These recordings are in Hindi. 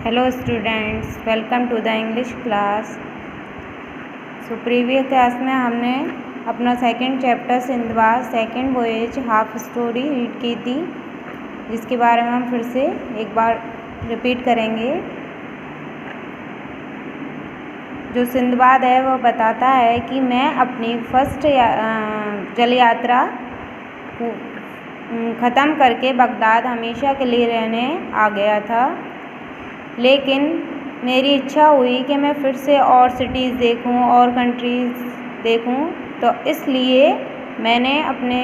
Hello students, welcome to the English class. Previous class में हमने अपना second chapter Sinbad second voyage half story read की थी, जिसके बारे में हम फिर से एक बार रिपीट करेंगे। जो सिंधबाद है वह बताता है कि मैं अपनी फर्स्ट जल यात्रा ख़त्म करके बगदाद हमेशा के लिए रहने आ गया था, लेकिन मेरी इच्छा हुई कि मैं फिर से और सिटीज़ देखूं और कंट्रीज़ देखूं, तो इसलिए मैंने अपने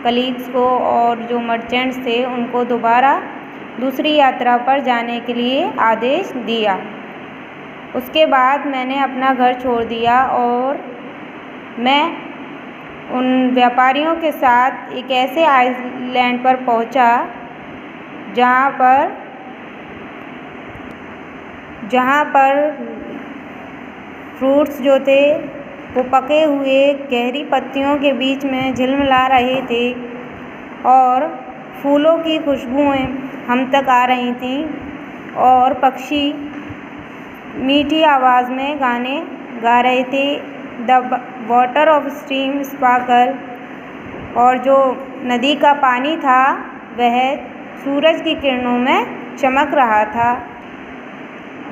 कलीग्स को और जो मर्चेंट्स थे उनको दोबारा दूसरी यात्रा पर जाने के लिए आदेश दिया। उसके बाद मैंने अपना घर छोड़ दिया और मैं उन व्यापारियों के साथ एक ऐसे आइलैंड पर पहुंचा जहाँ पर फ्रूट्स जो थे वो पके हुए गहरी पत्तियों के बीच में झिलमिला रहे थे और फूलों की खुशबुएं हम तक आ रही थीं और पक्षी मीठी आवाज़ में गाने गा रहे थे। The water of stream sparkle, और जो नदी का पानी था वह सूरज की किरणों में चमक रहा था।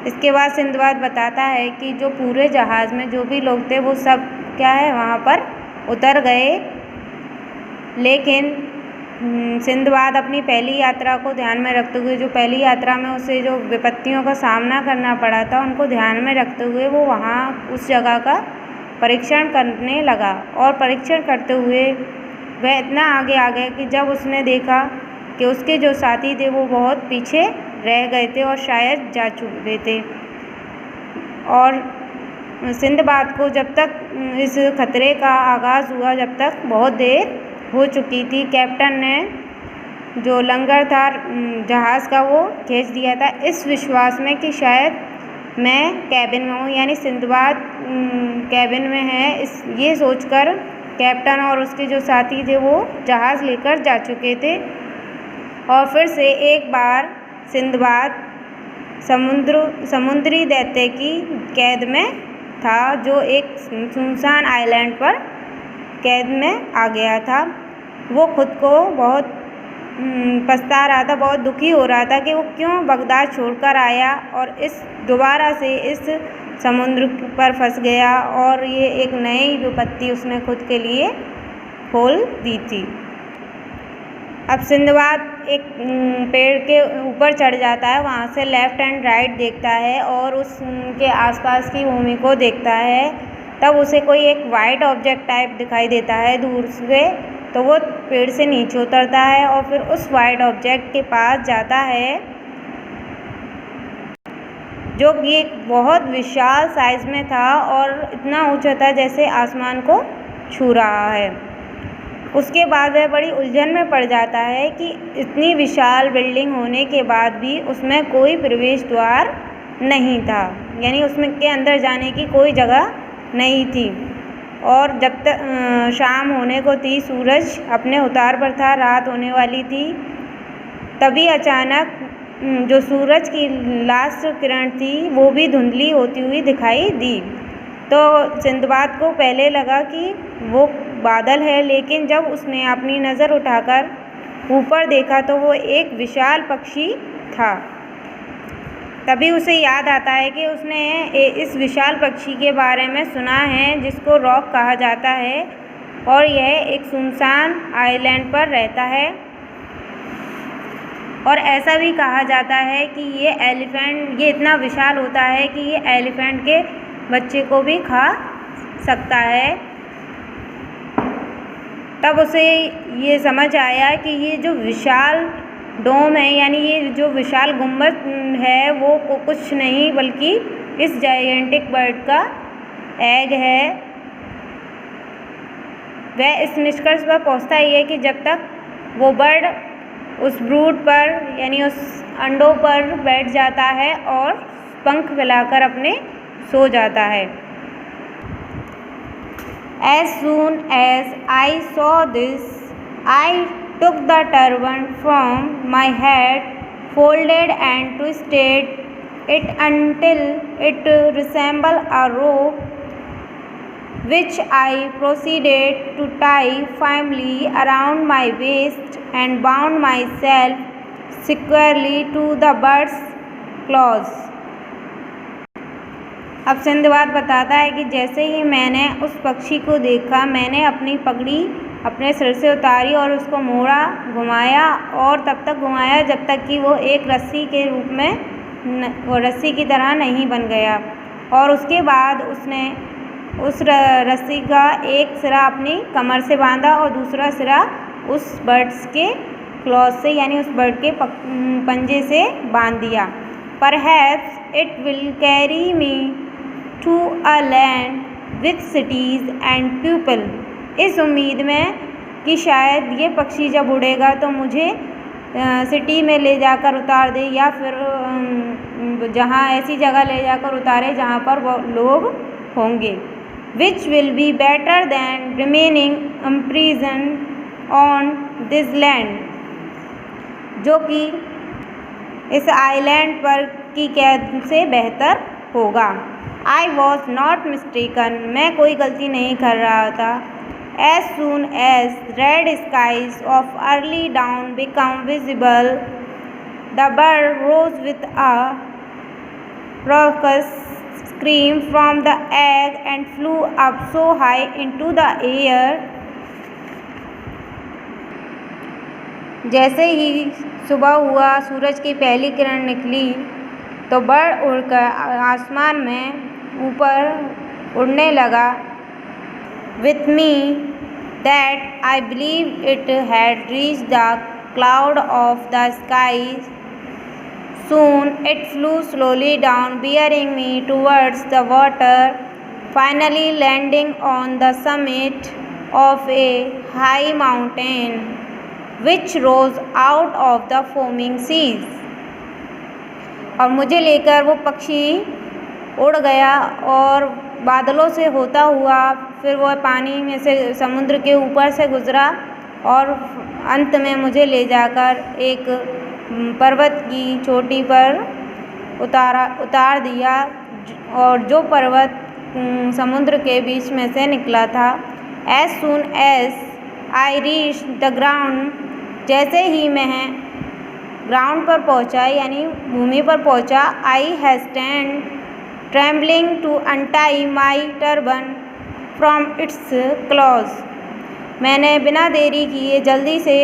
इसके बाद सिंधबाद बताता है कि जो पूरे जहाज़ में जो भी लोग थे वो सब वहाँ पर उतर गए, लेकिन सिंधबाद अपनी पहली यात्रा को ध्यान में रखते हुए, जो पहली यात्रा में उसे जो विपत्तियों का सामना करना पड़ा था उनको ध्यान में रखते हुए वो वहाँ उस जगह का परीक्षण करने लगा। और परीक्षण करते हुए वह इतना आगे आ गया कि जब उसने देखा कि उसके जो साथी थे वो बहुत पीछे रह गए थे और शायद जा चुके थे, और सिंधबाद को जब तक इस खतरे का आगाज़ हुआ जब तक बहुत देर हो चुकी थी। कैप्टन ने जो लंगर था जहाज़ का वो खींच दिया था, इस विश्वास में कि शायद मैं कैबिन में हूँ, यानी सिंधबाद कैबिन में है। ये सोचकर कैप्टन और उसके जो साथी थे वो जहाज़ लेकर जा चुके थे, और फिर से एक बार सिंधबाद समुद्री दैत्य की कैद में था, जो एक सुनसान आइलैंड पर कैद में आ गया था। वो खुद को बहुत पछता रहा था, बहुत दुखी हो रहा था कि वो क्यों बगदाद छोड़कर आया और दोबारा से इस समुद्र पर फंस गया, और ये एक नई विपत्ति उसने खुद के लिए खोल दी थी। अब सिंधबाद एक पेड़ के ऊपर चढ़ जाता है, वहाँ से लेफ़्ट एंड राइट देखता है और उसके आसपास की भूमि को देखता है। तब उसे कोई एक वाइट ऑब्जेक्ट टाइप दिखाई देता है दूर से, तो वो पेड़ से नीचे उतरता है और फिर उस वाइट ऑब्जेक्ट के पास जाता है, जो कि एक बहुत विशाल साइज़ में था और इतना ऊंचा था जैसे आसमान को छू रहा है। उसके बाद वह बड़ी उलझन में पड़ जाता है कि इतनी विशाल बिल्डिंग होने के बाद भी उसमें कोई प्रवेश द्वार नहीं था, यानी उसमें के अंदर जाने की कोई जगह नहीं थी। और जब तक शाम होने को थी, सूरज अपने उतार पर था, रात होने वाली थी, तभी अचानक जो सूरज की लास्ट किरण थी वो भी धुंधली होती हुई दिखाई दी। तो सिंधबाद को पहले लगा कि वो बादल है, लेकिन जब उसने अपनी नज़र उठाकर ऊपर देखा तो वो एक विशाल पक्षी था। तभी उसे याद आता है कि उसने इस विशाल पक्षी के बारे में सुना है, जिसको रॉक कहा जाता है, और यह एक सुनसान आइलैंड पर रहता है, और ऐसा भी कहा जाता है कि ये इतना विशाल होता है कि ये एलिफेंट के बच्चे को भी खा सकता है। तब उसे ये समझ आया कि ये जो विशाल डोम है, यानी ये जो विशाल गुंबद है, वो कुछ नहीं बल्कि इस जायंटिक बर्ड का एग है। वह इस निष्कर्ष पर पहुंचता ही है कि जब तक वो बर्ड उस ब्रूड पर, यानी उस अंडों पर बैठ जाता है और पंख फैलाकर अपने सो जाता है। As soon as I saw this, I took the turban from my head, folded and twisted it until it resembled a rope, which I proceeded to tie firmly around my waist and bound myself securely to the bird's claws. अब सिंदबाद बताता है कि जैसे ही मैंने उस पक्षी को देखा, मैंने अपनी पगड़ी अपने सिर से उतारी और उसको मोड़ा, घुमाया और तब तक घुमाया जब तक कि वो एक रस्सी के रूप में वो रस्सी की तरह नहीं बन गया। और उसके बाद उसने उस रस्सी का एक सिरा अपनी कमर से बांधा और दूसरा सिरा उस बर्ड्स के क्लॉज से यानी उस बर्ड के पंजे से बांध दिया। Perhaps it will carry me to a land with cities and people. इस उम्मीद में कि शायद ये पक्षी जब उड़ेगा तो मुझे सिटी में ले जाकर उतार दे या फिर जहाँ ऐसी जगह ले जाकर उतारे जहाँ पर वो लोग होंगे। Which will be better than remaining imprisoned on this land. जो कि इस आइलैंड पर की कैद से बेहतर होगा। I was not mistaken. मैं कोई गलती नहीं कर रहा था। As soon as red skies of early dawn became visible, the bird rose with a raucous scream from the egg and flew up so high into the air. जैसे ही सुबह हुआ, सूरज की पहली किरण निकली तो बर्ड उड़कर आसमान में ऊपर उड़ने लगा। With me that I believe it had reached the cloud of the skies. Soon it flew slowly down, bearing me towards the water, finally landing on the summit of a high mountain, which rose out of the foaming seas. और मुझे लेकर वो पक्षी उड़ गया और बादलों से होता हुआ फिर वो पानी में से समुद्र के ऊपर से गुज़रा और अंत में मुझे ले जाकर एक पर्वत की चोटी पर उतार दिया और जो पर्वत समुद्र के बीच में से निकला था। As soon as I reached the ground, जैसे ही मैं ग्राउंड पर पहुंचा यानी भूमि पर पहुंचा, I hastened trembling to untie my turban from its claws. मैंने बिना देरी किए जल्दी से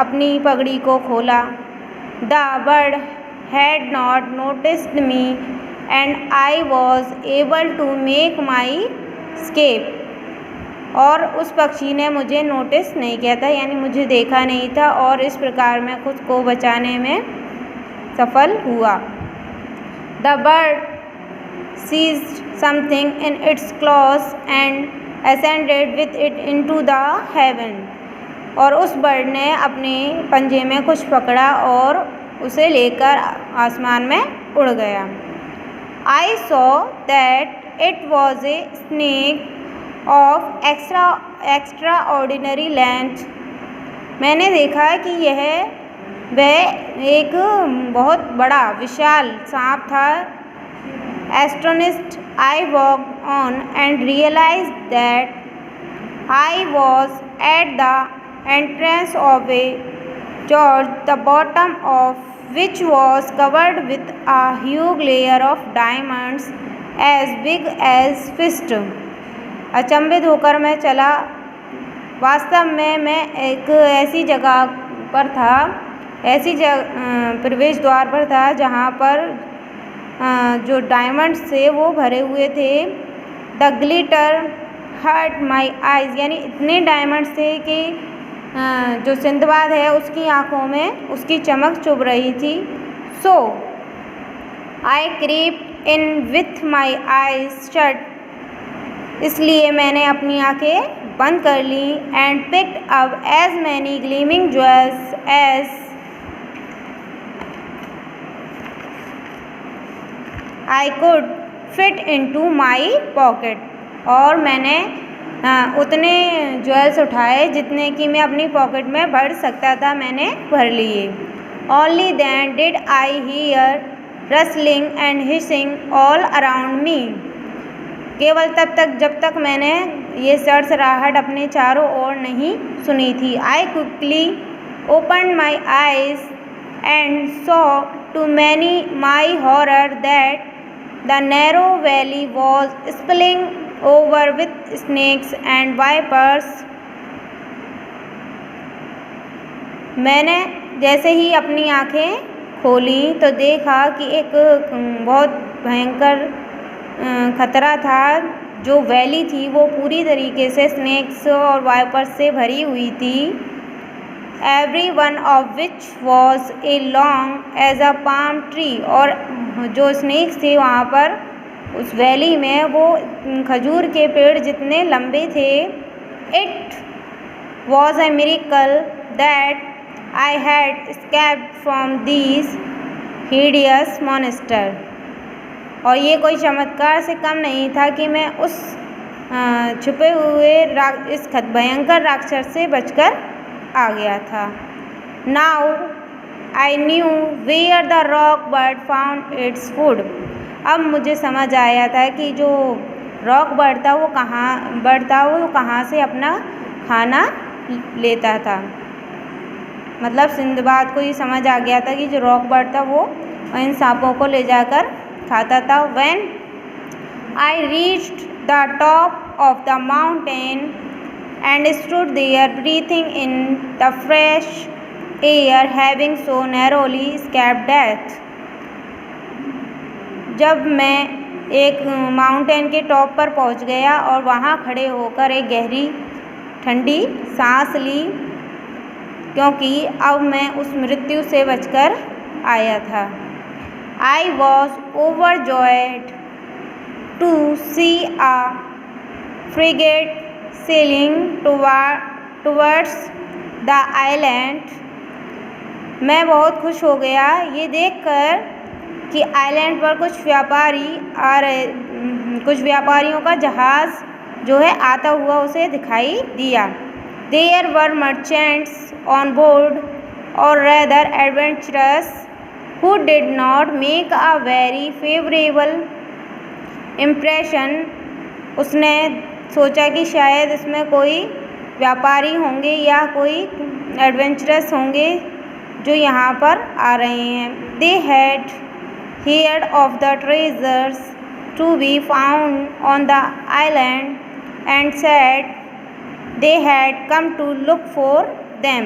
अपनी पगड़ी को खोला। The bird had not noticed me and I was able to make my escape. और उस पक्षी ने मुझे नोटिस नहीं किया था यानी मुझे देखा नहीं था और इस प्रकार मैं खुद को बचाने में सफल हुआ। The bird seized something in its claws and ascended with it into the heaven. और उस बर्ड ने अपने पंजे में कुछ पकड़ा और उसे लेकर आसमान में उड़ गया। I saw that it was a snake of extraordinary length. मैंने देखा कि यह वह एक बहुत बड़ा विशाल सांप था। Astonished, I walked on and realized that I was at the entrance of a gorge, the bottom of which was covered with a huge layer of diamonds as big as fist. अचंभित होकर मैं चला। वास्तव में मैं एक ऐसी जगह पर था, ऐसी प्रवेश द्वार पर था जहाँ पर जो डायमंड से वो भरे हुए थे। The glitter hurt my eyes यानी इतने डायमंड थे कि जो सिंदबाद है उसकी आँखों में उसकी चमक चुभ रही थी। So I crept in with my eyes shut, इसलिए मैंने अपनी आँखें बंद कर ली। And picked up as many gleaming jewels as I could fit into my pocket. और मैंने उतने ज्वेल्स उठाए जितने कि मैं अपनी पॉकेट में भर सकता था, मैंने भर लिए। Only then did I hear rustling and hissing all around me. केवल तब तक जब तक मैंने ये सरसराहट अपने चारों ओर नहीं सुनी थी. I quickly opened my eyes and saw to my horror that the narrow valley was spilling over with snakes and vipers. मैंने जैसे ही अपनी आँखें खोली तो देखा कि एक बहुत भयंकर खतरा था. जो वैली थी वो पूरी तरीके से स्नेक्स और वाइपर्स से भरी हुई थी. Every one of which was a long as a palm tree. और जो स्नेक्स थे वहाँ पर उस वैली में वो खजूर के पेड़ जितने लंबे थे. It was a miracle that I had escaped from these hideous monsters. और ये कोई चमत्कार से कम नहीं था कि मैं उस छुपे हुए इस भयंकर राक्षस से बचकर आ गया था. Now I knew where the rock bird found its food. अब मुझे समझ आया था कि जो रॉक बर्ड था वो कहाँ से अपना खाना लेता था. मतलब सिंदबाद को ये समझ आ गया था कि जो रॉक बर्ड था वो इन सांपों को ले जाकर खाता था. When I reached the top of the mountain and stood there breathing in the fresh air having so narrowly escaped death. जब मैं एक माउंटेन के टॉप पर पहुंच गया और वहाँ खड़े होकर एक गहरी ठंडी सांस ली क्योंकि अब मैं उस मृत्यु से बचकर आया था. I was overjoyed to see a frigate sailing towards the island. मैं बहुत खुश हो गया ये देखकर कि आइलैंड पर कुछ व्यापारियों का जहाज़ जो है आता हुआ उसे दिखाई दिया. There were merchants on board, or rather adventurers, who did not make a very favorable impression. उसने सोचा कि शायद इसमें कोई व्यापारी होंगे या कोई एडवेंचरस होंगे जो यहाँ पर आ रहे हैं. They had heard of the treasures to be found on the island and said they had come to look for them.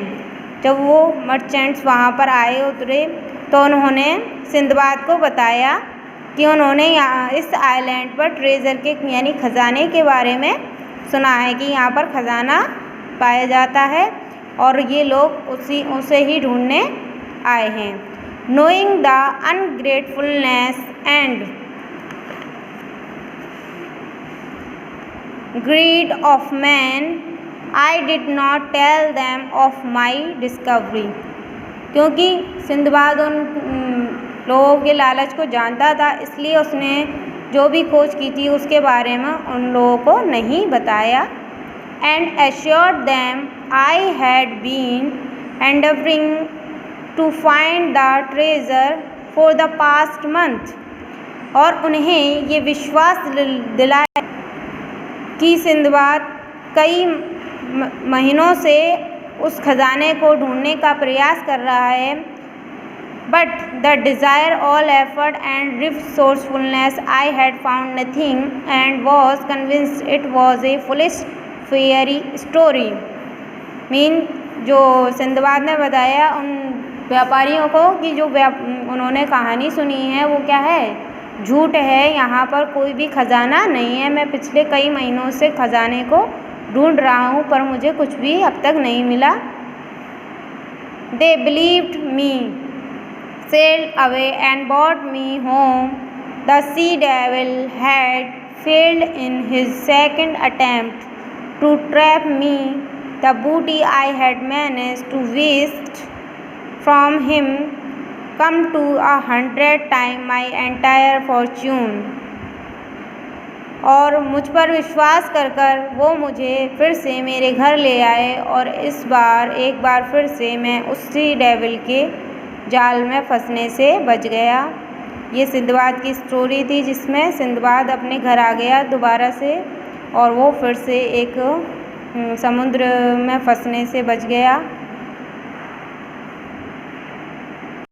जब वो मर्चेंट्स वहाँ पर उतरे तो उन्होंने सिंदबाद को बताया कि उन्होंने यहाँ इस आइलैंड पर ट्रेजर के यानी ख़जाने के बारे में सुना है कि यहाँ पर ख़जाना पाया जाता है और ये लोग उसे ही ढूंढने आए हैं. Knowing the ungratefulness and greed of man, I did not tell them of my discovery. क्योंकि सिंदबाद उन लोगों के लालच को जानता था इसलिए उसने जो भी खोज की थी उसके बारे में उन लोगों को नहीं बताया. And assured them I had been endeavoring to find the treasure for the past month. और उन्हें ये विश्वास दिलाया कि सिंदबाद कई महीनों से उस खजाने को ढूंढने का प्रयास कर रहा है. But the desire, all effort and resourcefulness, I had found nothing and was convinced it was a foolish fairy story. जो सिंदबाद ने बताया उन व्यापारियों को कि जो उन्होंने कहानी सुनी है वो क्या है, झूठ है. यहाँ पर कोई भी खजाना नहीं है. मैं पिछले कई महीनों से खजाने को ढूंढ रहा हूँ पर मुझे कुछ भी अब तक नहीं मिला. They believed me, sailed away and brought me home. The sea devil had failed in his second attempt to trap me. The booty I had managed to wrest from him come to 100 times my entire fortune. और मुझ पर विश्वास कर वो मुझे फिर से मेरे घर ले आए और एक बार फिर से मैं उसी डेविल के जाल में फंसने से बच गया. ये सिंदबाद की स्टोरी थी, जिसमें सिंदबाद अपने घर आ गया दोबारा से और वो फिर से एक समुद्र में फंसने से बच गया।